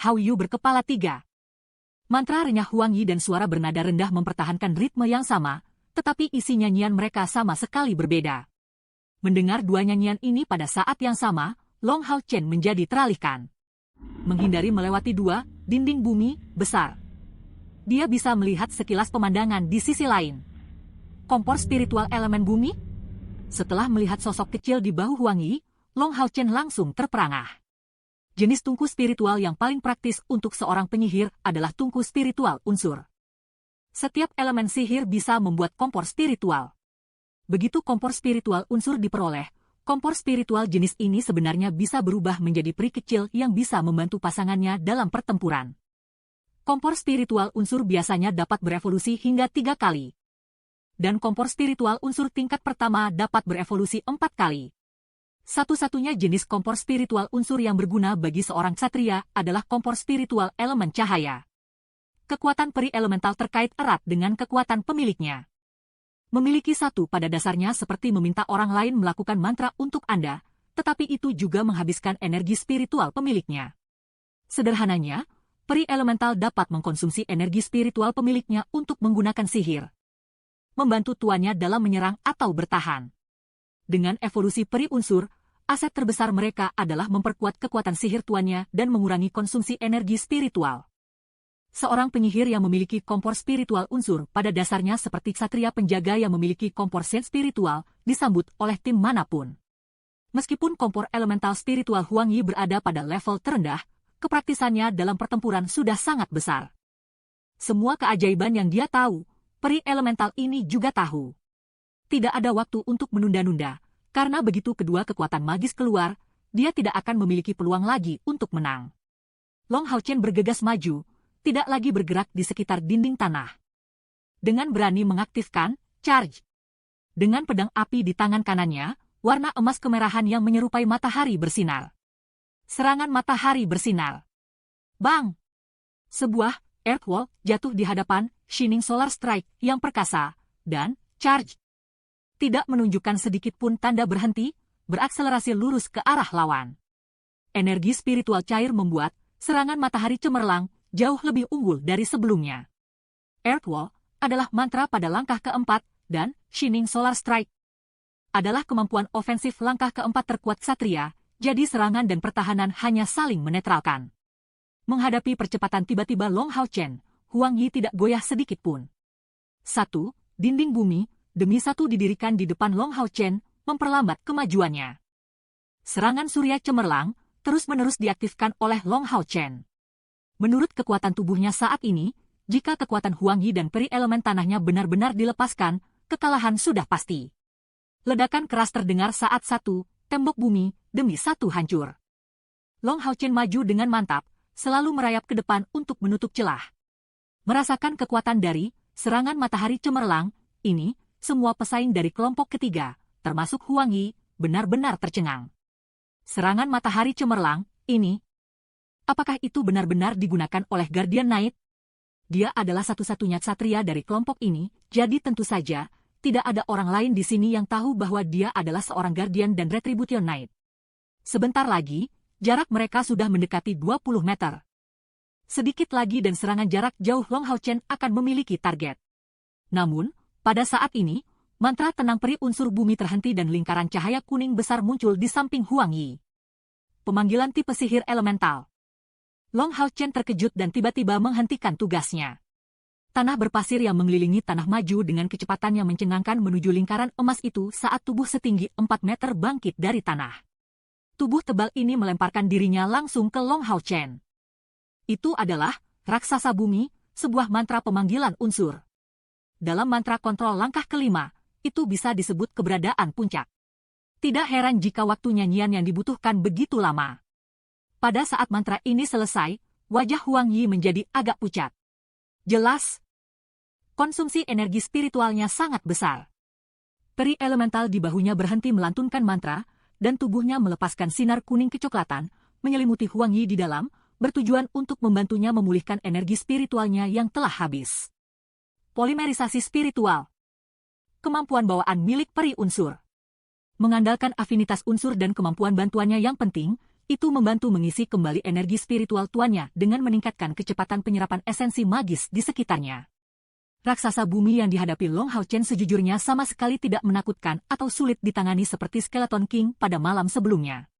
Hao Yu berkepala 3. Mantra renyah Huang Yi dan suara bernada rendah mempertahankan ritme yang sama, tetapi isi nyanyian mereka sama sekali berbeda. Mendengar dua nyanyian ini pada saat yang sama, Long Hao Chen menjadi teralihkan. Menghindari melewati dua dinding bumi besar. Dia bisa melihat sekilas pemandangan di sisi lain. Kompor spiritual elemen bumi? Setelah melihat sosok kecil di bahu Huang Yi, Long Hao Chen langsung terperangah. Jenis tungku spiritual yang paling praktis untuk seorang penyihir adalah tungku spiritual unsur. Setiap elemen sihir bisa membuat kompor spiritual. Begitu kompor spiritual unsur diperoleh, kompor spiritual jenis ini sebenarnya bisa berubah menjadi peri kecil yang bisa membantu pasangannya dalam pertempuran. Kompor spiritual unsur biasanya dapat berevolusi hingga 3 kali. Dan kompor spiritual unsur tingkat pertama dapat berevolusi 4 kali. Satu-satunya jenis kompor spiritual unsur yang berguna bagi seorang ksatria adalah kompor spiritual elemen cahaya. Kekuatan peri elemental terkait erat dengan kekuatan pemiliknya. Memiliki satu pada dasarnya seperti meminta orang lain melakukan mantra untuk Anda, tetapi itu juga menghabiskan energi spiritual pemiliknya. Sederhananya, peri elemental dapat mengkonsumsi energi spiritual pemiliknya untuk menggunakan sihir. Membantu tuannya dalam menyerang atau bertahan. Dengan evolusi peri unsur, aset terbesar mereka adalah memperkuat kekuatan sihir tuannya dan mengurangi konsumsi energi spiritual. Seorang penyihir yang memiliki kompor spiritual unsur pada dasarnya seperti ksatria penjaga yang memiliki kompor sen spiritual, disambut oleh tim manapun. Meskipun kompor elemental spiritual Huang Yi berada pada level terendah, kepraktisannya dalam pertempuran sudah sangat besar. Semua keajaiban yang dia tahu, peri elemental ini juga tahu. Tidak ada waktu untuk menunda-nunda, karena begitu kedua kekuatan magis keluar, dia tidak akan memiliki peluang lagi untuk menang. Long Hao Chen bergegas maju, tidak lagi bergerak di sekitar dinding tanah. Dengan berani mengaktifkan charge. Dengan pedang api di tangan kanannya, warna emas kemerahan yang menyerupai matahari bersinar. Serangan matahari bersinar. Bang! Sebuah earthwall jatuh di hadapan Shining Solar Strike yang perkasa, dan charge. Tidak menunjukkan sedikit pun tanda berhenti, berakselerasi lurus ke arah lawan. Energi spiritual cair membuat serangan matahari cemerlang jauh lebih unggul dari sebelumnya. Earthwall adalah mantra pada langkah keempat, dan Shining Solar Strike adalah kemampuan ofensif langkah keempat terkuat ksatria, jadi serangan dan pertahanan hanya saling menetralkan. Menghadapi percepatan tiba-tiba Long Hao Chen, Huang Yi tidak goyah sedikit pun. Satu dinding bumi demi satu didirikan di depan Long Hao Chen, memperlambat kemajuannya. Serangan surya cemerlang, terus-menerus diaktifkan oleh Long Hao Chen. Menurut kekuatan tubuhnya saat ini, jika kekuatan Huang Yi dan peri elemen tanahnya benar-benar dilepaskan, kekalahan sudah pasti. Ledakan keras terdengar saat satu tembok bumi demi satu hancur. Long Hao Chen maju dengan mantap, selalu merayap ke depan untuk menutup celah. Merasakan kekuatan dari serangan matahari cemerlang, ini, semua pesaing dari kelompok ketiga, termasuk Huang Yi, benar-benar tercengang. Serangan matahari cemerlang, ini. Apakah itu benar-benar digunakan oleh Guardian Knight? Dia adalah satu-satunya ksatria dari kelompok ini, jadi tentu saja, tidak ada orang lain di sini yang tahu bahwa dia adalah seorang Guardian dan Retribution Knight. Sebentar lagi, jarak mereka sudah mendekati 20 meter. Sedikit lagi dan serangan jarak jauh Long Hao Chen akan memiliki target. Namun, pada saat ini, mantra tenang peri unsur bumi terhenti dan lingkaran cahaya kuning besar muncul di samping Huang Yi. Pemanggilan tipe sihir elemental. Long Hao Chen terkejut dan tiba-tiba menghentikan tugasnya. Tanah berpasir yang mengelilingi tanah maju dengan kecepatan yang mencengangkan menuju lingkaran emas itu saat tubuh setinggi 4 meter bangkit dari tanah. Tubuh tebal ini melemparkan dirinya langsung ke Long Hao Chen. Itu adalah raksasa bumi, sebuah mantra pemanggilan unsur. Dalam mantra kontrol langkah kelima, itu bisa disebut keberadaan puncak. Tidak heran jika waktu nyanyian yang dibutuhkan begitu lama. Pada saat mantra ini selesai, wajah Huang Yi menjadi agak pucat. Jelas, konsumsi energi spiritualnya sangat besar. Peri elemental di bahunya berhenti melantunkan mantra, dan tubuhnya melepaskan sinar kuning kecoklatan, menyelimuti Huang Yi di dalam, bertujuan untuk membantunya memulihkan energi spiritualnya yang telah habis. Polimerisasi spiritual. Kemampuan bawaan milik peri unsur. Mengandalkan afinitas unsur dan kemampuan bantuannya yang penting, itu membantu mengisi kembali energi spiritual tuannya dengan meningkatkan kecepatan penyerapan esensi magis di sekitarnya. Raksasa bumi yang dihadapi Long Hao Chen sejujurnya sama sekali tidak menakutkan atau sulit ditangani seperti Skeleton King pada malam sebelumnya.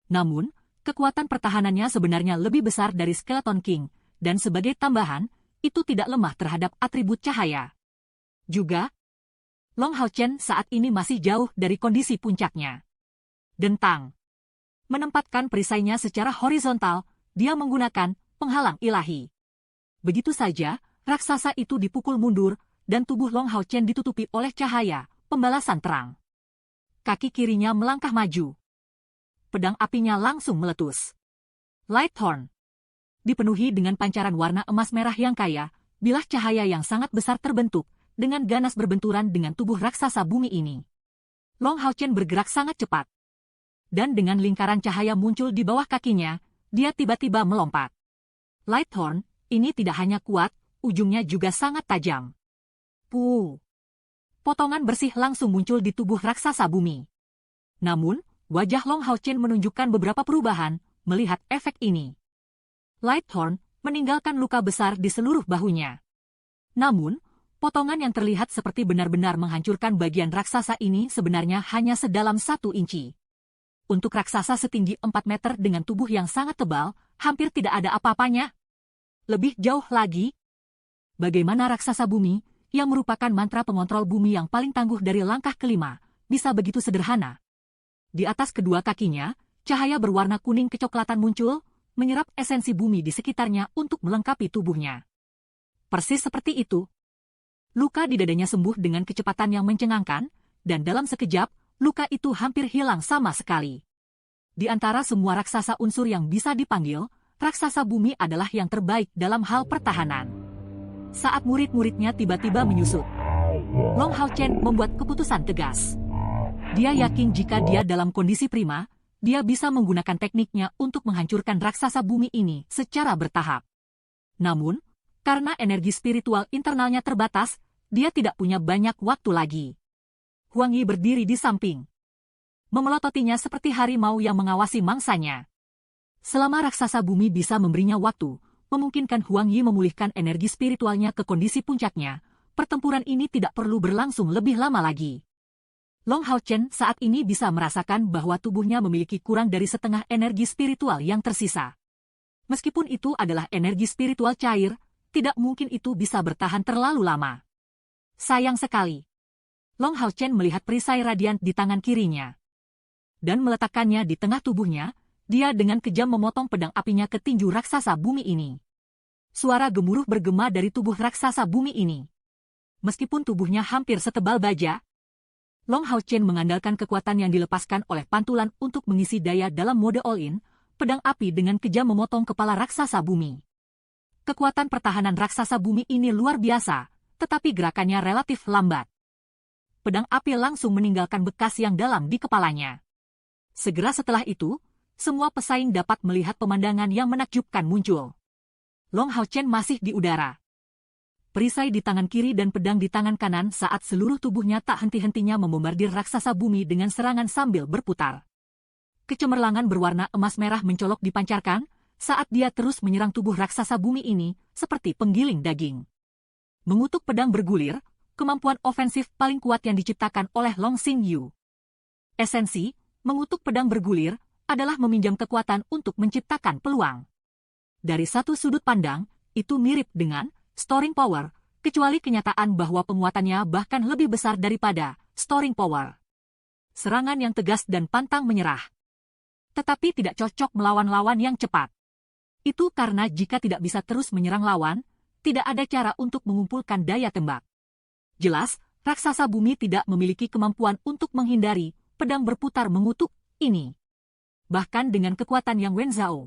Namun, kekuatan pertahanannya sebenarnya lebih besar dari Skeleton King, dan sebagai tambahan, itu tidak lemah terhadap atribut cahaya. Juga, Long Hao Chen saat ini masih jauh dari kondisi puncaknya. Dentang. Menempatkan perisainya secara horizontal, dia menggunakan penghalang ilahi. Begitu saja, raksasa itu dipukul mundur, dan tubuh Long Hao Chen ditutupi oleh cahaya, pembalasan terang. Kaki kirinya melangkah maju. Pedang apinya langsung meletus. Lighthorn. Dipenuhi dengan pancaran warna emas merah yang kaya, bilah cahaya yang sangat besar terbentuk, dengan ganas berbenturan dengan tubuh raksasa bumi ini. Long Hao Chen bergerak sangat cepat. Dan dengan lingkaran cahaya muncul di bawah kakinya, dia tiba-tiba melompat. Lighthorn, ini tidak hanya kuat, ujungnya juga sangat tajam. Puh! Potongan bersih langsung muncul di tubuh raksasa bumi. Namun, wajah Long Hao Chen menunjukkan beberapa perubahan, melihat efek ini. Lighthorn meninggalkan luka besar di seluruh bahunya. Namun, potongan yang terlihat seperti benar-benar menghancurkan bagian raksasa ini sebenarnya hanya sedalam 1 inci. Untuk raksasa setinggi 4 meter dengan tubuh yang sangat tebal, hampir tidak ada apa-apanya. Lebih jauh lagi, bagaimana raksasa bumi, yang merupakan mantra pengontrol bumi yang paling tangguh dari langkah kelima, bisa begitu sederhana. Di atas kedua kakinya, cahaya berwarna kuning kecoklatan muncul, menyerap esensi bumi di sekitarnya untuk melengkapi tubuhnya. Persis seperti itu. Luka di dadanya sembuh dengan kecepatan yang mencengangkan, dan dalam sekejap, luka itu hampir hilang sama sekali. Di antara semua raksasa unsur yang bisa dipanggil, raksasa bumi adalah yang terbaik dalam hal pertahanan. Saat murid-muridnya tiba-tiba menyusut, Long Hao Chen membuat keputusan tegas. Dia yakin jika dia dalam kondisi prima, dia bisa menggunakan tekniknya untuk menghancurkan raksasa bumi ini secara bertahap. Namun, karena energi spiritual internalnya terbatas, dia tidak punya banyak waktu lagi. Huang Yi berdiri di samping, memelototinya seperti harimau yang mengawasi mangsanya. Selama raksasa bumi bisa memberinya waktu, memungkinkan Huang Yi memulihkan energi spiritualnya ke kondisi puncaknya, pertempuran ini tidak perlu berlangsung lebih lama lagi. Long Hao Chen saat ini bisa merasakan bahwa tubuhnya memiliki kurang dari setengah energi spiritual yang tersisa. Meskipun itu adalah energi spiritual cair, tidak mungkin itu bisa bertahan terlalu lama. Sayang sekali. Long Hao Chen melihat perisai radiant di tangan kirinya. Dan meletakkannya di tengah tubuhnya, dia dengan kejam memotong pedang apinya ke tinju raksasa bumi ini. Suara gemuruh bergema dari tubuh raksasa bumi ini. Meskipun tubuhnya hampir setebal baja, Long Hao Chen mengandalkan kekuatan yang dilepaskan oleh pantulan untuk mengisi daya dalam mode all-in, pedang api dengan kejam memotong kepala raksasa bumi. Kekuatan pertahanan raksasa bumi ini luar biasa, tetapi gerakannya relatif lambat. Pedang api langsung meninggalkan bekas yang dalam di kepalanya. Segera setelah itu, semua pesaing dapat melihat pemandangan yang menakjubkan muncul. Long Hao Chen masih di udara. Perisai di tangan kiri dan pedang di tangan kanan saat seluruh tubuhnya tak henti-hentinya membombardir raksasa bumi dengan serangan sambil berputar. Kecemerlangan berwarna emas merah mencolok dipancarkan saat dia terus menyerang tubuh raksasa bumi ini seperti penggiling daging. Mengutuk pedang bergulir, kemampuan ofensif paling kuat yang diciptakan oleh Long Xingyu. Esensi, mengutuk pedang bergulir, adalah meminjam kekuatan untuk menciptakan peluang. Dari satu sudut pandang, itu mirip dengan storing power, kecuali kenyataan bahwa penguatannya bahkan lebih besar daripada storing power. Serangan yang tegas dan pantang menyerah. Tetapi tidak cocok melawan lawan yang cepat. Itu karena jika tidak bisa terus menyerang lawan, tidak ada cara untuk mengumpulkan daya tembak. Jelas, raksasa bumi tidak memiliki kemampuan untuk menghindari pedang berputar mengutuk ini. Bahkan dengan kekuatan Yang Wenzhao.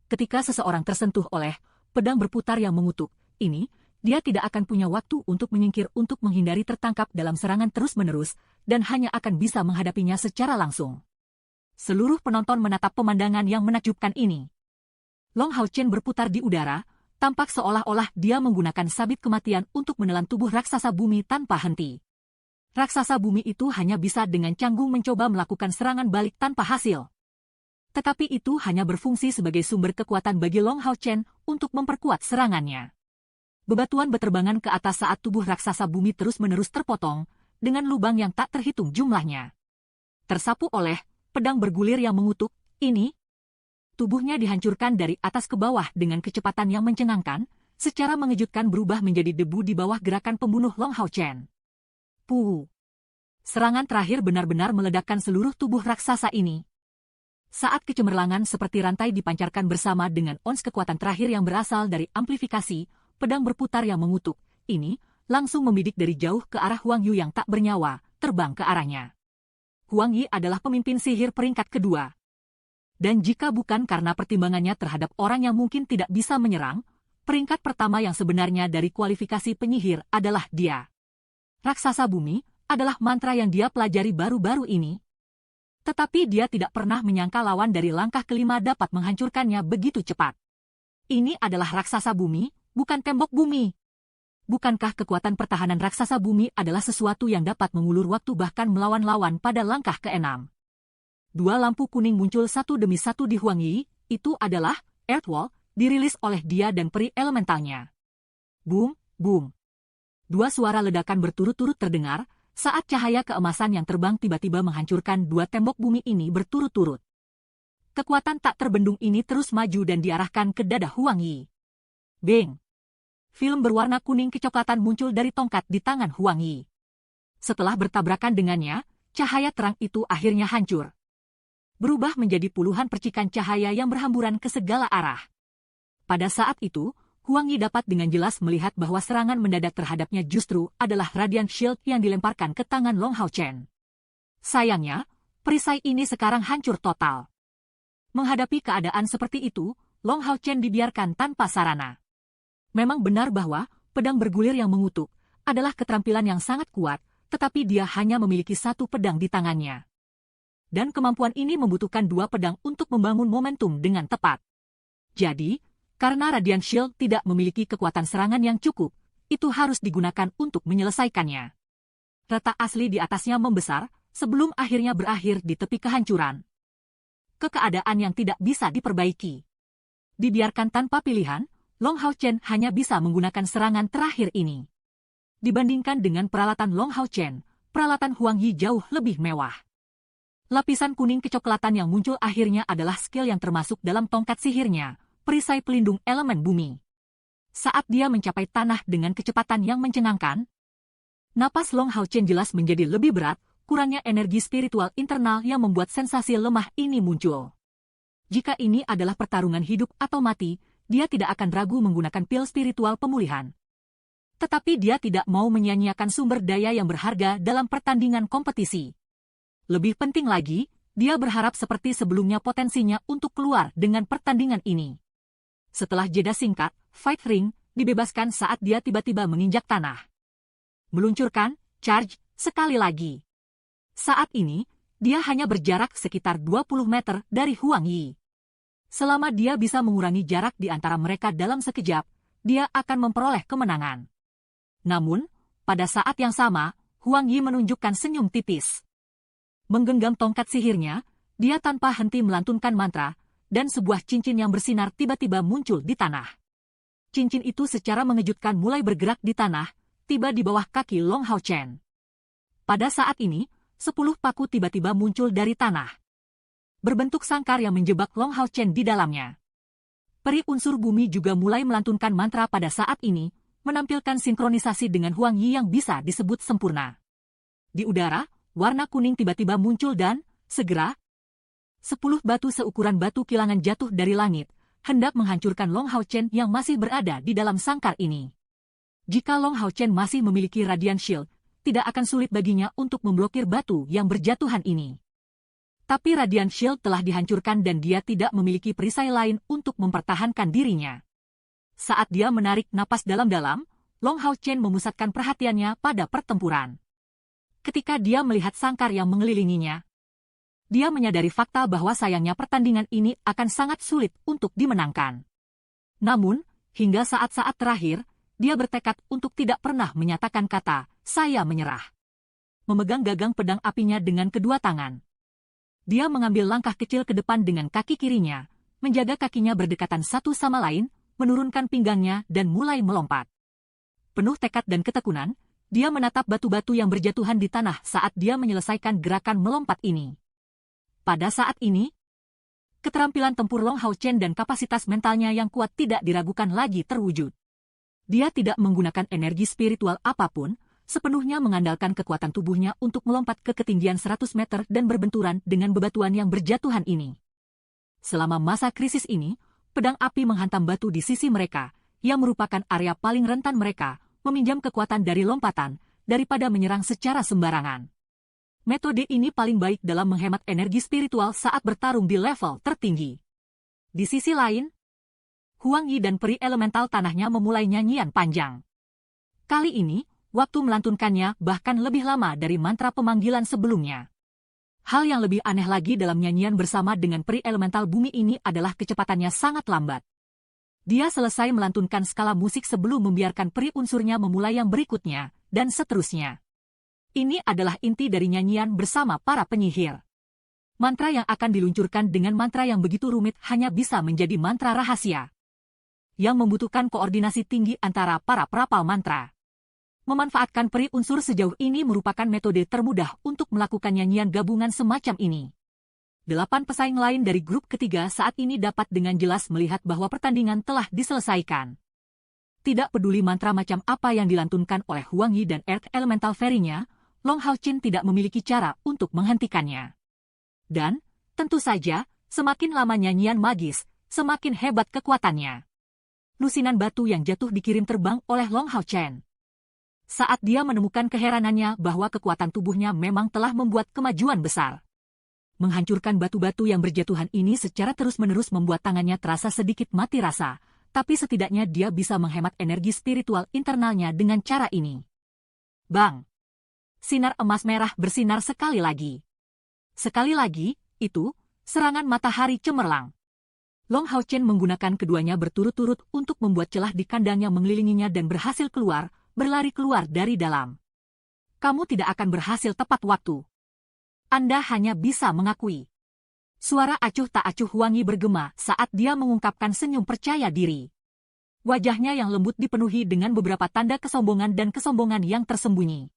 Ketika seseorang tersentuh oleh pedang berputar yang mengutuk ini, dia tidak akan punya waktu untuk menyingkir untuk menghindari tertangkap dalam serangan terus-menerus, dan hanya akan bisa menghadapinya secara langsung. Seluruh penonton menatap pemandangan yang menakjubkan ini. Long Hao Chen berputar di udara, tampak seolah-olah dia menggunakan sabit kematian untuk menelan tubuh raksasa bumi tanpa henti. Raksasa bumi itu hanya bisa dengan canggung mencoba melakukan serangan balik tanpa hasil. Tetapi itu hanya berfungsi sebagai sumber kekuatan bagi Long Hao Chen untuk memperkuat serangannya. Bebatuan berterbangan ke atas saat tubuh raksasa bumi terus-menerus terpotong, dengan lubang yang tak terhitung jumlahnya. Tersapu oleh pedang bergulir yang mengutuk, ini, tubuhnya dihancurkan dari atas ke bawah dengan kecepatan yang mencengangkan, secara mengejutkan berubah menjadi debu di bawah gerakan pembunuh Long Hao Chen. Puh! Serangan terakhir benar-benar meledakkan seluruh tubuh raksasa ini. Saat kecemerlangan seperti rantai dipancarkan bersama dengan ons kekuatan terakhir yang berasal dari amplifikasi, pedang berputar yang mengutuk, ini, langsung membidik dari jauh ke arah Huang Yu yang tak bernyawa, terbang ke arahnya. Huang Yi adalah pemimpin sihir peringkat kedua. Dan jika bukan karena pertimbangannya terhadap orang yang mungkin tidak bisa menyerang, peringkat pertama yang sebenarnya dari kualifikasi penyihir adalah dia. Raksasa bumi adalah mantra yang dia pelajari baru-baru ini. Tetapi dia tidak pernah menyangka lawan dari langkah kelima dapat menghancurkannya begitu cepat. Ini adalah raksasa bumi, bukan tembok bumi. Bukankah kekuatan pertahanan raksasa bumi adalah sesuatu yang dapat mengulur waktu bahkan melawan lawan pada langkah ke-6? Dua lampu kuning muncul satu demi satu di Huang Yi, itu adalah Earthwall, dirilis oleh dia dan peri elementalnya. Boom, boom. Dua suara ledakan berturut-turut terdengar, saat cahaya keemasan yang terbang tiba-tiba menghancurkan dua tembok bumi ini berturut-turut. Kekuatan tak terbendung ini terus maju dan diarahkan ke dada Huang Yi. Beng! Film berwarna kuning kecoklatan muncul dari tongkat di tangan Huang Yi. Setelah bertabrakan dengannya, cahaya terang itu akhirnya hancur. Berubah menjadi puluhan percikan cahaya yang berhamburan ke segala arah. Pada saat itu, Huang Yi dapat dengan jelas melihat bahwa serangan mendadak terhadapnya justru adalah Radiant Shield yang dilemparkan ke tangan Long Hao Chen. Sayangnya, perisai ini sekarang hancur total. Menghadapi keadaan seperti itu, Long Hao Chen dibiarkan tanpa sarana. Memang benar bahwa pedang bergulir yang mengutuk adalah keterampilan yang sangat kuat, tetapi dia hanya memiliki satu pedang di tangannya. Dan kemampuan ini membutuhkan dua pedang untuk membangun momentum dengan tepat. Jadi, karena Radiant Shield tidak memiliki kekuatan serangan yang cukup, itu harus digunakan untuk menyelesaikannya. Retak asli di atasnya membesar, sebelum akhirnya berakhir di tepi kehancuran. Keadaan yang tidak bisa diperbaiki. Dibiarkan tanpa pilihan, Long Hao Chen hanya bisa menggunakan serangan terakhir ini. Dibandingkan dengan peralatan Long Hao Chen, peralatan Huang Yi jauh lebih mewah. Lapisan kuning kecoklatan yang muncul akhirnya adalah skill yang termasuk dalam tongkat sihirnya, perisai pelindung elemen bumi. Saat dia mencapai tanah dengan kecepatan yang mencengangkan, napas Long Hao Chen jelas menjadi lebih berat, kurangnya energi spiritual internal yang membuat sensasi lemah ini muncul. Jika ini adalah pertarungan hidup atau mati, dia tidak akan ragu menggunakan pil spiritual pemulihan. Tetapi dia tidak mau menyia-nyiakan sumber daya yang berharga dalam pertandingan kompetisi. Lebih penting lagi, dia berharap seperti sebelumnya potensinya untuk keluar dengan pertandingan ini. Setelah jeda singkat, Fight Ring dibebaskan saat dia tiba-tiba menginjak tanah. Meluncurkan charge sekali lagi. Saat ini, dia hanya berjarak sekitar 20 meter dari Huang Yi. Selama dia bisa mengurangi jarak di antara mereka dalam sekejap, dia akan memperoleh kemenangan. Namun, pada saat yang sama, Huang Yi menunjukkan senyum tipis. Menggenggam tongkat sihirnya, dia tanpa henti melantunkan mantra, dan sebuah cincin yang bersinar tiba-tiba muncul di tanah. Cincin itu secara mengejutkan mulai bergerak di tanah, tiba di bawah kaki Long Hao Chen. Pada saat ini, 10 paku tiba-tiba muncul dari tanah. Berbentuk sangkar yang menjebak Long Hao Chen di dalamnya. Peri unsur bumi juga mulai melantunkan mantra pada saat ini, menampilkan sinkronisasi dengan Huang Yi yang bisa disebut sempurna. Di udara, warna kuning tiba-tiba muncul dan, segera, 10 batu seukuran batu kilangan jatuh dari langit, hendak menghancurkan Long Hao Chen yang masih berada di dalam sangkar ini. Jika Long Hao Chen masih memiliki Radiant Shield, tidak akan sulit baginya untuk memblokir batu yang berjatuhan ini. Tapi Radiant Shield telah dihancurkan dan dia tidak memiliki perisai lain untuk mempertahankan dirinya. Saat dia menarik napas dalam-dalam, Long Hao Chen memusatkan perhatiannya pada pertempuran. Ketika dia melihat sangkar yang mengelilinginya, dia menyadari fakta bahwa sayangnya pertandingan ini akan sangat sulit untuk dimenangkan. Namun, hingga saat-saat terakhir, dia bertekad untuk tidak pernah menyatakan kata, "Saya menyerah." Memegang gagang pedang apinya dengan kedua tangan, Dia mengambil langkah kecil ke depan dengan kaki kirinya, menjaga kakinya berdekatan satu sama lain, menurunkan pinggangnya dan mulai melompat. Penuh tekad dan ketekunan, dia menatap batu-batu yang berjatuhan di tanah saat dia menyelesaikan gerakan melompat ini. Pada saat ini, keterampilan tempur Long Hao Chen dan kapasitas mentalnya yang kuat tidak diragukan lagi terwujud. Dia tidak menggunakan energi spiritual apapun, sepenuhnya mengandalkan kekuatan tubuhnya untuk melompat ke ketinggian 100 meter dan berbenturan dengan bebatuan yang berjatuhan ini. Selama masa krisis ini, pedang api menghantam batu di sisi mereka, yang merupakan area paling rentan mereka, meminjam kekuatan dari lompatan, daripada menyerang secara sembarangan. Metode ini paling baik dalam menghemat energi spiritual saat bertarung di level tertinggi. Di sisi lain, Huang Yi dan peri elemental tanahnya memulai nyanyian panjang. Kali ini, waktu melantunkannya bahkan lebih lama dari mantra pemanggilan sebelumnya. Hal yang lebih aneh lagi dalam nyanyian bersama dengan peri elemental bumi ini adalah kecepatannya sangat lambat. Dia selesai melantunkan skala musik sebelum membiarkan peri unsurnya memulai yang berikutnya, dan seterusnya. Ini adalah inti dari nyanyian bersama para penyihir. Mantra yang akan diluncurkan dengan mantra yang begitu rumit hanya bisa menjadi mantra rahasia, yang membutuhkan koordinasi tinggi antara para perapal mantra. Memanfaatkan peri unsur sejauh ini merupakan metode termudah untuk melakukan nyanyian gabungan semacam ini. 8 pesaing lain dari grup ketiga saat ini dapat dengan jelas melihat bahwa pertandingan telah diselesaikan. Tidak peduli mantra macam apa yang dilantunkan oleh Huang Yi dan Earth Elemental Fairy-nya, Long Hao Chen tidak memiliki cara untuk menghentikannya. Dan, tentu saja, semakin lama nyanyian magis, semakin hebat kekuatannya. Lusinan batu yang jatuh dikirim terbang oleh Long Hao Chen. Saat dia menemukan keheranannya bahwa kekuatan tubuhnya memang telah membuat kemajuan besar. Menghancurkan batu-batu yang berjatuhan ini secara terus-menerus membuat tangannya terasa sedikit mati rasa, tapi setidaknya dia bisa menghemat energi spiritual internalnya dengan cara ini. Bang! Sinar emas merah bersinar sekali lagi. Sekali lagi, itu, serangan matahari cemerlang. Long Hao Chen menggunakan keduanya berturut-turut untuk membuat celah di kandang yang mengelilinginya dan berhasil keluar, berlari keluar dari dalam. Kamu tidak akan berhasil tepat waktu. Anda hanya bisa mengakui. Suara acuh tak acuh Huang Yi bergema saat dia mengungkapkan senyum percaya diri. Wajahnya yang lembut dipenuhi dengan beberapa tanda kesombongan dan kesombongan yang tersembunyi.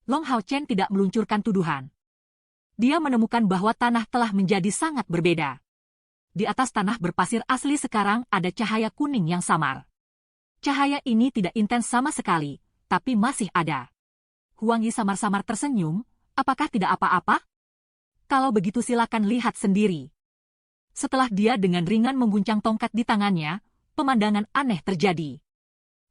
Long Hao Chen tidak meluncurkan tuduhan. Dia menemukan bahwa tanah telah menjadi sangat berbeda. Di atas tanah berpasir asli sekarang ada cahaya kuning yang samar. Cahaya ini tidak intens sama sekali, tapi masih ada. Huang Yi samar-samar tersenyum, apakah tidak apa-apa? Kalau begitu silakan lihat sendiri. Setelah dia dengan ringan mengguncang tongkat di tangannya, pemandangan aneh terjadi.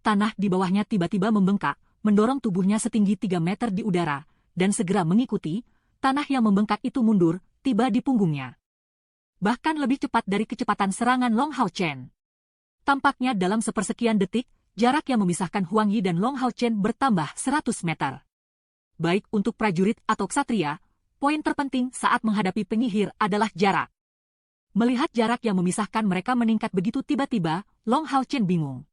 Tanah di bawahnya tiba-tiba membengkak, mendorong tubuhnya setinggi 3 meter di udara, dan segera mengikuti, tanah yang membengkak itu mundur, tiba di punggungnya. Bahkan lebih cepat dari kecepatan serangan Long Hao Chen. Tampaknya dalam sepersekian detik, jarak yang memisahkan Huang Yi dan Long Hao Chen bertambah 100 meter. Baik untuk prajurit atau ksatria, poin terpenting saat menghadapi penyihir adalah jarak. Melihat jarak yang memisahkan mereka meningkat begitu tiba-tiba, Long Hao Chen bingung.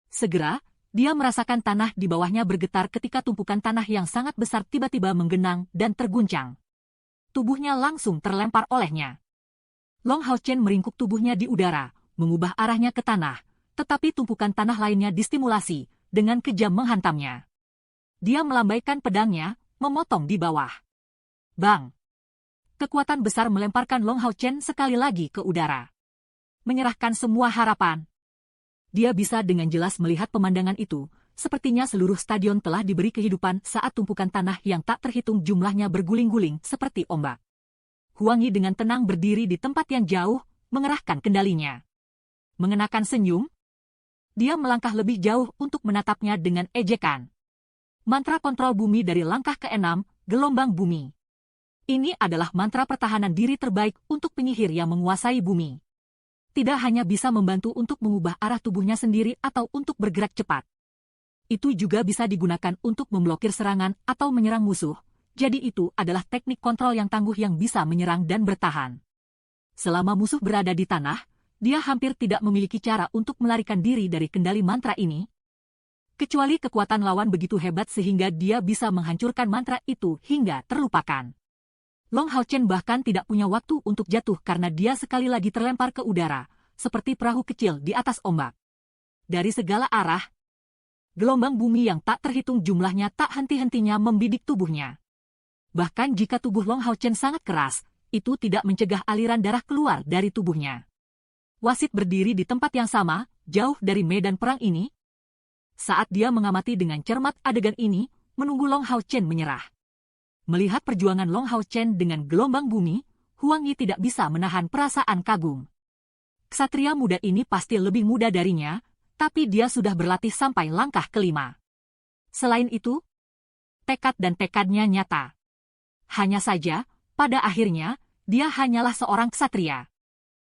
Segera, dia merasakan tanah di bawahnya bergetar ketika tumpukan tanah yang sangat besar tiba-tiba menggenang dan terguncang. Tubuhnya langsung terlempar olehnya. Long Hao Chen meringkuk tubuhnya di udara, mengubah arahnya ke tanah, tetapi tumpukan tanah lainnya distimulasi, dengan kejam menghantamnya. Dia melambaikan pedangnya, memotong di bawah. Bang! Kekuatan besar melemparkan Long Hao Chen sekali lagi ke udara. Menyerahkan semua harapan. Dia bisa dengan jelas melihat pemandangan itu, sepertinya seluruh stadion telah diberi kehidupan saat tumpukan tanah yang tak terhitung jumlahnya berguling-guling seperti ombak. Huang Yi dengan tenang berdiri di tempat yang jauh, mengerahkan kendalinya. Mengenakan senyum, dia melangkah lebih jauh untuk menatapnya dengan ejekan. Mantra kontrol bumi dari langkah ke-6, gelombang bumi. Ini adalah mantra pertahanan diri terbaik untuk penyihir yang menguasai bumi. Tidak hanya bisa membantu untuk mengubah arah tubuhnya sendiri atau untuk bergerak cepat. Itu juga bisa digunakan untuk memblokir serangan atau menyerang musuh. Jadi itu adalah teknik kontrol yang tangguh yang bisa menyerang dan bertahan. Selama musuh berada di tanah, dia hampir tidak memiliki cara untuk melarikan diri dari kendali mantra ini. Kecuali kekuatan lawan begitu hebat sehingga dia bisa menghancurkan mantra itu hingga terlupakan. Long Hao Chen bahkan tidak punya waktu untuk jatuh karena dia sekali lagi terlempar ke udara, seperti perahu kecil di atas ombak. Dari segala arah, gelombang bumi yang tak terhitung jumlahnya tak henti-hentinya membidik tubuhnya. Bahkan jika tubuh Long Hao Chen sangat keras, itu tidak mencegah aliran darah keluar dari tubuhnya. Wasit berdiri di tempat yang sama, jauh dari medan perang ini. Saat dia mengamati dengan cermat adegan ini, menunggu Long Hao Chen menyerah. Melihat perjuangan Long Hao Chen dengan gelombang bumi, Huang Yi tidak bisa menahan perasaan kagum. Ksatria muda ini pasti lebih muda darinya, tapi dia sudah berlatih sampai langkah kelima. Selain itu, tekad dan tekadnya nyata. Hanya saja, pada akhirnya, dia hanyalah seorang ksatria.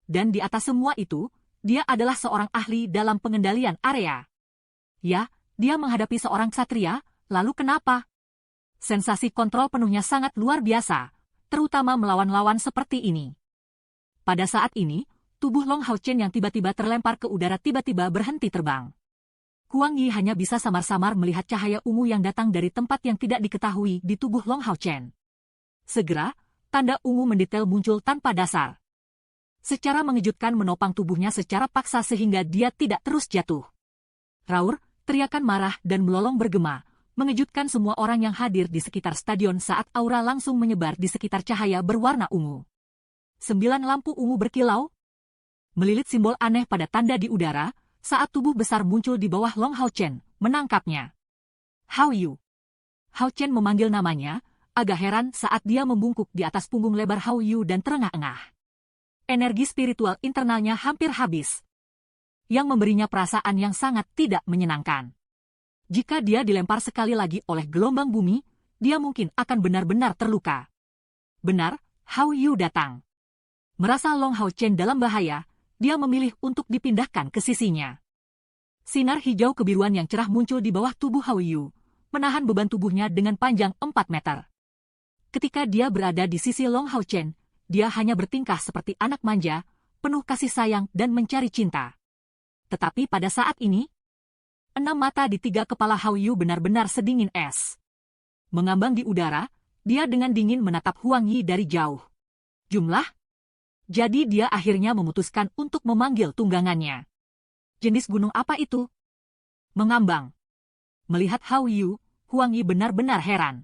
Dan di atas semua itu, dia adalah seorang ahli dalam pengendalian area. Ya, dia menghadapi seorang ksatria, lalu kenapa? Sensasi kontrol penuhnya sangat luar biasa, terutama melawan lawan seperti ini. Pada saat ini, tubuh Long Hao Chen yang tiba-tiba terlempar ke udara tiba-tiba berhenti terbang. Huang Yi hanya bisa samar-samar melihat cahaya ungu yang datang dari tempat yang tidak diketahui di tubuh Long Hao Chen. Segera, tanda ungu mendetail muncul tanpa dasar. Secara mengejutkan menopang tubuhnya secara paksa sehingga dia tidak terus jatuh. Raur, teriakan marah dan melolong bergema, mengejutkan semua orang yang hadir di sekitar stadion saat aura langsung menyebar di sekitar cahaya berwarna ungu. 9 lampu ungu berkilau, melilit simbol aneh pada tanda di udara, saat tubuh besar muncul di bawah Long Hao Chen, menangkapnya. Hao Yu. Hao Chen memanggil namanya, agak heran saat dia membungkuk di atas punggung lebar Hao Yu dan terengah-engah. Energi spiritual internalnya hampir habis, yang memberinya perasaan yang sangat tidak menyenangkan. Jika dia dilempar sekali lagi oleh gelombang bumi, dia mungkin akan benar-benar terluka. Benar, Hao Yu datang. Merasa Long Hao Chen dalam bahaya, dia memilih untuk dipindahkan ke sisinya. Sinar hijau kebiruan yang cerah muncul di bawah tubuh Hao Yu, menahan beban tubuhnya dengan panjang 4 meter. Ketika dia berada di sisi Long Hao Chen, dia hanya bertingkah seperti anak manja, penuh kasih sayang dan mencari cinta. Tetapi pada saat ini, 6 mata di 3 kepala Hao Yu benar-benar sedingin es. Mengambang di udara, dia dengan dingin menatap Huang Yi dari jauh. Jumlah? Jadi dia akhirnya memutuskan untuk memanggil tunggangannya. Jenis gunung apa itu? Mengambang. Melihat Hao Yu, Huang Yi benar-benar heran.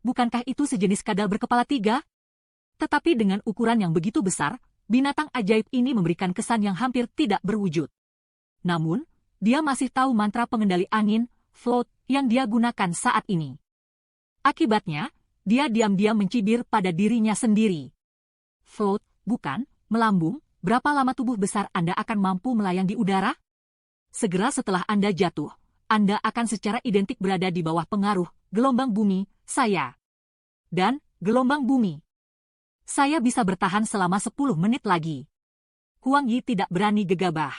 Bukankah itu sejenis kadal berkepala 3? Tetapi dengan ukuran yang begitu besar, binatang ajaib ini memberikan kesan yang hampir tidak berwujud. Namun, dia masih tahu mantra pengendali angin, float, yang dia gunakan saat ini. Akibatnya, dia diam-diam mencibir pada dirinya sendiri. Float, bukan, melambung, berapa lama tubuh besar Anda akan mampu melayang di udara? Segera setelah Anda jatuh, Anda akan secara identik berada di bawah pengaruh gelombang bumi, saya. Dan, gelombang bumi. Saya bisa bertahan selama 10 menit lagi. Huang Yi tidak berani gegabah.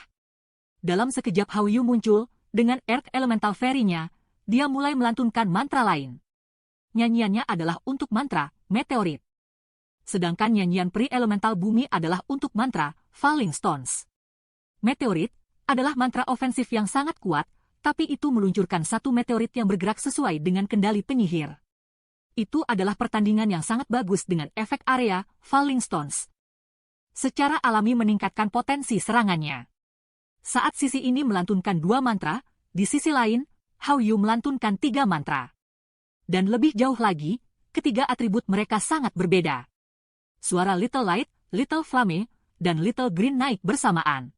Dalam sekejap Hao Yu muncul, dengan Earth Elemental Fairy-nya, dia mulai melantunkan mantra lain. Nyanyiannya adalah untuk mantra, meteorit. Sedangkan nyanyian Peri Elemental Bumi adalah untuk mantra, Falling Stones. Meteorit adalah mantra ofensif yang sangat kuat, tapi itu meluncurkan satu meteorit yang bergerak sesuai dengan kendali penyihir. Itu adalah pertandingan yang sangat bagus dengan efek area, Falling Stones. Secara alami meningkatkan potensi serangannya. Saat sisi ini melantunkan 2 mantra, di sisi lain, Hao Yu melantunkan 3 mantra. Dan lebih jauh lagi, ketiga atribut mereka sangat berbeda. Suara Little Light, Little Flame, dan Little Green naik bersamaan.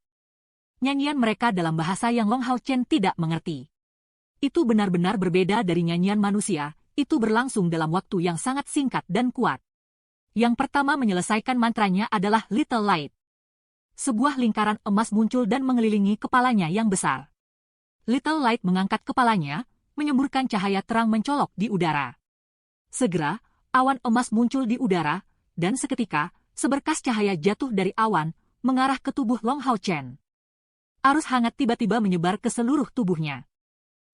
Nyanyian mereka dalam bahasa yang Long Hao Chen tidak mengerti. Itu benar-benar berbeda dari nyanyian manusia, itu berlangsung dalam waktu yang sangat singkat dan kuat. Yang pertama menyelesaikan mantranya adalah Little Light. Sebuah lingkaran emas muncul dan mengelilingi kepalanya yang besar. Little Light mengangkat kepalanya, menyemburkan cahaya terang mencolok di udara. Segera, awan emas muncul di udara, dan seketika, seberkas cahaya jatuh dari awan, mengarah ke tubuh Long Hao Chen. Arus hangat tiba-tiba menyebar ke seluruh tubuhnya.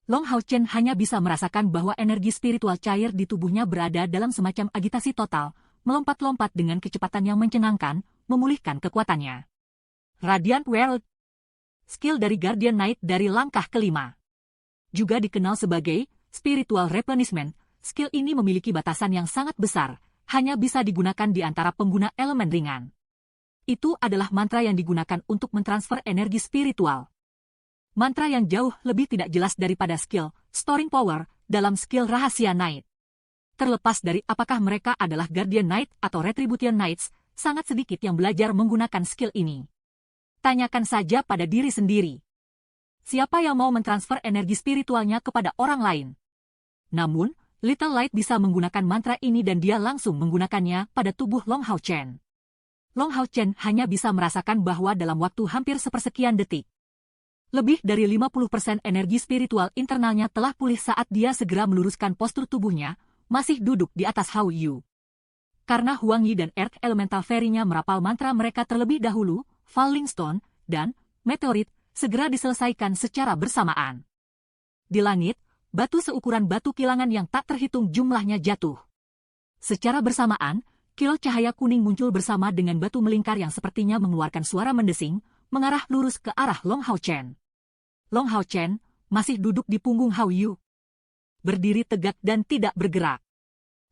Long Hao Chen hanya bisa merasakan bahwa energi spiritual cair di tubuhnya berada dalam semacam agitasi total, melompat-lompat dengan kecepatan yang mencengangkan, memulihkan kekuatannya. Radiant World. Skill dari Guardian Knight dari langkah kelima. Juga dikenal sebagai Spiritual Replenishment, skill ini memiliki batasan yang sangat besar, hanya bisa digunakan di antara pengguna elemen ringan. Itu adalah mantra yang digunakan untuk mentransfer energi spiritual. Mantra yang jauh lebih tidak jelas daripada skill storing power dalam skill rahasia Knight. Terlepas dari apakah mereka adalah Guardian Knight atau Retribution Knights, sangat sedikit yang belajar menggunakan skill ini. Tanyakan saja pada diri sendiri. Siapa yang mau mentransfer energi spiritualnya kepada orang lain? Namun, Little Light bisa menggunakan mantra ini dan dia langsung menggunakannya pada tubuh Long Hao Chen. Long Hao Chen hanya bisa merasakan bahwa dalam waktu hampir sepersekian detik, lebih dari 50% energi spiritual internalnya telah pulih saat dia segera meluruskan postur tubuhnya, masih duduk di atas Hao Yu. Karena Huang Yi dan Earth Elemental Fairy-nya merapal mantra mereka terlebih dahulu, Falling Stone dan Meteorit segera diselesaikan secara bersamaan. Di langit, batu seukuran batu kilangan yang tak terhitung jumlahnya jatuh. Secara bersamaan, kilau cahaya kuning muncul bersama dengan batu melingkar yang sepertinya mengeluarkan suara mendesing, mengarah lurus ke arah Long Hao Chen. Long Hao Chen masih duduk di punggung Hao Yu, berdiri tegak dan tidak bergerak.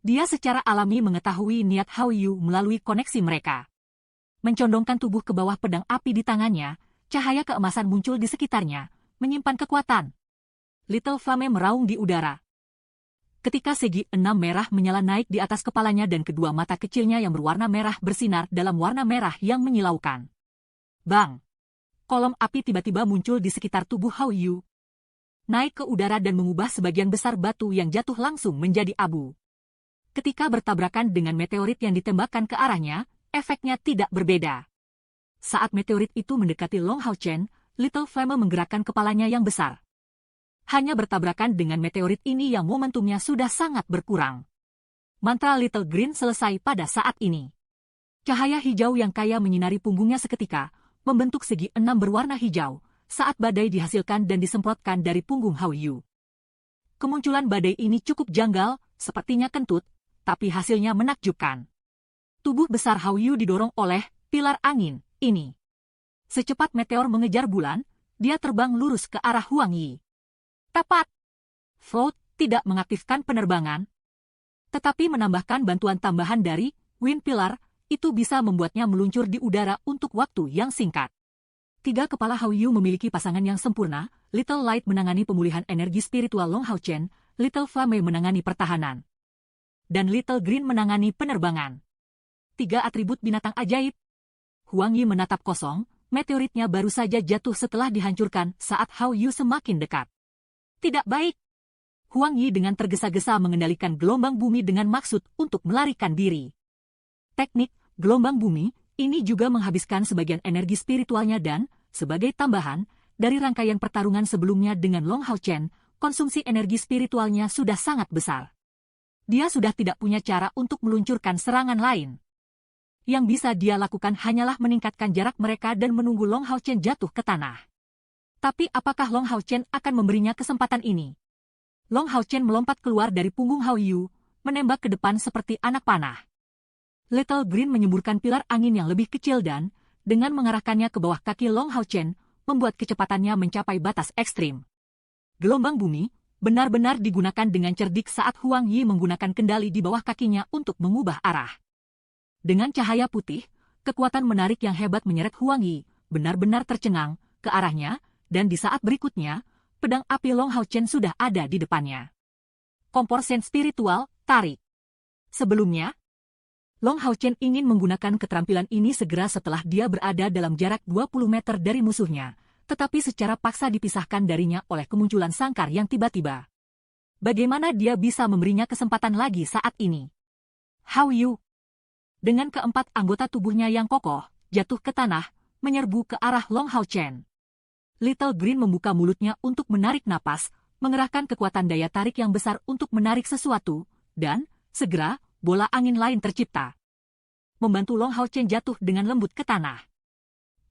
Dia secara alami mengetahui niat Hao Yu melalui koneksi mereka. Mencondongkan tubuh ke bawah pedang api di tangannya, cahaya keemasan muncul di sekitarnya, menyimpan kekuatan. Little Flame meraung di udara. Ketika segi 6 merah menyala naik di atas kepalanya dan kedua mata kecilnya yang berwarna merah bersinar dalam warna merah yang menyilaukan. Bang! Kolom api tiba-tiba muncul di sekitar tubuh Hao Yu, naik ke udara dan mengubah sebagian besar batu yang jatuh langsung menjadi abu. Ketika bertabrakan dengan meteorit yang ditembakkan ke arahnya, efeknya tidak berbeda. Saat meteorit itu mendekati Long Hao Chen, Little Flame menggerakkan kepalanya yang besar. Hanya bertabrakan dengan meteorit ini yang momentumnya sudah sangat berkurang. Mantra Little Green selesai pada saat ini. Cahaya hijau yang kaya menyinari punggungnya seketika, membentuk segi 6 berwarna hijau, saat badai dihasilkan dan disemprotkan dari punggung Hao Yu. Kemunculan badai ini cukup janggal, sepertinya kentut, tapi hasilnya menakjubkan. Tubuh besar Hao Yu didorong oleh pilar angin ini. Secepat meteor mengejar bulan, dia terbang lurus ke arah Huang Yi. Tepat. Float tidak mengaktifkan penerbangan, tetapi menambahkan bantuan tambahan dari Wind Pillar, itu bisa membuatnya meluncur di udara untuk waktu yang singkat. 3 kepala Hao Yu memiliki pasangan yang sempurna, Little Light menangani pemulihan energi spiritual Long Hao Chen, Little Flame menangani pertahanan, dan Little Green menangani penerbangan. 3 atribut binatang ajaib. Huang Yi menatap kosong, meteoritnya baru saja jatuh setelah dihancurkan saat Hao Yu semakin dekat. Tidak baik. Huang Yi dengan tergesa-gesa mengendalikan gelombang bumi dengan maksud untuk melarikan diri. Teknik gelombang bumi ini juga menghabiskan sebagian energi spiritualnya dan, sebagai tambahan, dari rangkaian pertarungan sebelumnya dengan Long Hao Chen, konsumsi energi spiritualnya sudah sangat besar. Dia sudah tidak punya cara untuk meluncurkan serangan lain. Yang bisa dia lakukan hanyalah meningkatkan jarak mereka dan menunggu Long Hao Chen jatuh ke tanah. Tapi apakah Long Hao Chen akan memberinya kesempatan ini? Long Hao Chen melompat keluar dari punggung Hao Yu, menembak ke depan seperti anak panah. Little Green menyemburkan pilar angin yang lebih kecil dan, dengan mengarahkannya ke bawah kaki Long Hao Chen, membuat kecepatannya mencapai batas ekstrim. Gelombang bumi benar-benar digunakan dengan cerdik saat Huang Yi menggunakan kendali di bawah kakinya untuk mengubah arah. Dengan cahaya putih, kekuatan menarik yang hebat menyeret Huang Yi, benar-benar tercengang, ke arahnya, dan di saat berikutnya, pedang api Long Hao Chen sudah ada di depannya. Kompor sen spiritual, tarik. Sebelumnya, Long Hao Chen ingin menggunakan keterampilan ini segera setelah dia berada dalam jarak 20 meter dari musuhnya, tetapi secara paksa dipisahkan darinya oleh kemunculan sangkar yang tiba-tiba. Bagaimana dia bisa memberinya kesempatan lagi saat ini? Hao Yu, dengan keempat anggota tubuhnya yang kokoh, jatuh ke tanah, menyerbu ke arah Long Hao Chen. Little Green membuka mulutnya untuk menarik napas, mengerahkan kekuatan daya tarik yang besar untuk menarik sesuatu, dan, segera, bola angin lain tercipta, membantu Long Hao Chen jatuh dengan lembut ke tanah.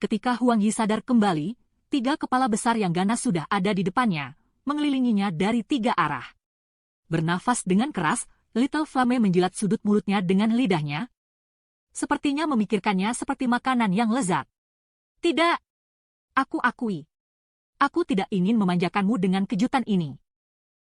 Ketika Huang Yi sadar kembali, 3 kepala besar yang ganas sudah ada di depannya, mengelilinginya dari 3 arah. Bernafas dengan keras, Little Flame menjilat sudut mulutnya dengan lidahnya. Sepertinya memikirkannya seperti makanan yang lezat. Tidak. Aku akui. Aku tidak ingin memanjakanmu dengan kejutan ini.